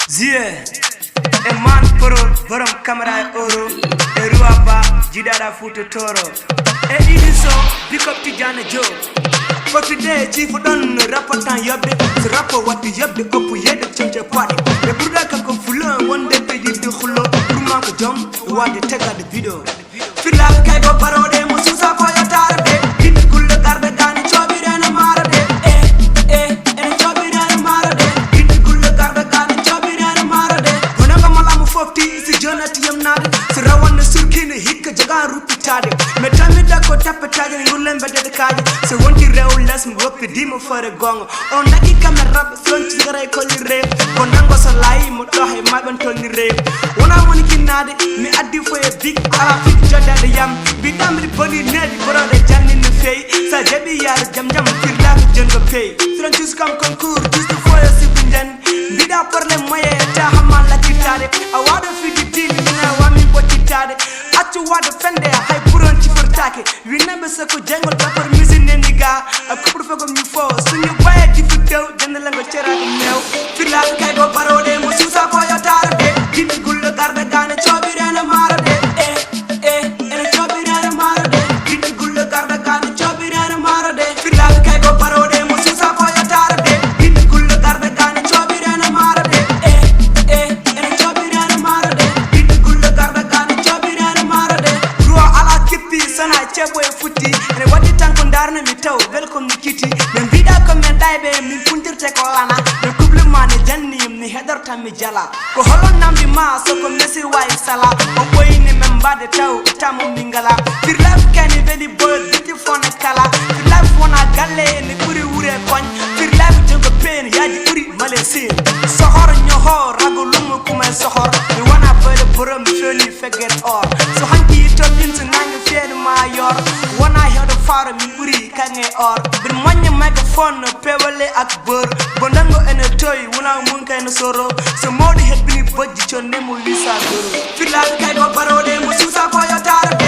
Zie, e man poro, borom camera e oro, e ruaba, jidara futo toro. E idiso, pick up Tijane Joe. For today, chief don rapatan yabde, so rapper what the yabde up we had to change a party. The Buddha can come full on one day, they did the hulo, Rumaka jump, the one they take out the video. Feel like I go parode, Mususa for your tarde, hit the cool garden, chubby and a marade. So rawan na surkini hikka jaga rupi tade me tamida ko tapetaje ngulem bedde kaaje so wonti rew les mo woppi dimo fare gongo on daki camera son ci garay ko ni re ko nango so lay mo dohe magon tol ni re wona woni kinade mi addi fo e big ala fit jodade yam bi damri boni nedi borode janni no fey sa jabi yar jam jam firla ko jongo pay son ci kam concours juste fo e sibunjan bida parle moye ta hamal la kitade awada fit Atu wada fende hay puron ci fortake wi nembe sa ko jengol tapar musique ne niga ak ko fa gom ñu fo suñu baye di fu tew jënd la nga ciara neew fi la kay go parode mo susa ko yo tarde di gul garde gane chobi rena marade ene chobi rena marade di gul garde gane chobi rena marade fi la kay go parode mo susa ko yo tarde di gul garde gane chobi rena marade ene chobi rena marade di gul garde sana chebo e futti ene wadi tanko ndarna mi taw welcome ni kiti be bida ko men daybe min puntirte ko lana be couple man janni mi hedarta mi jala ko holon namdi ma so ko mesi way sala o boyni men bade taw tamu mingala fir laf kani beli boy biti fona kala fir laf wona galle ni buri wure koñ fir laf jongo pen yaji buri malesi sohor nyoho rago lumu kuma sohor mi wana bele borom feni feget or so hanki to bintu nangi fied mayor wana hedo faro mi buri kange or bir moñe microphone pewale ak beur bondango ene toy wona mun kay no soro so modi het bini bojji chonne mo lisa goro filal kay go parode mo susa ko yo tarbe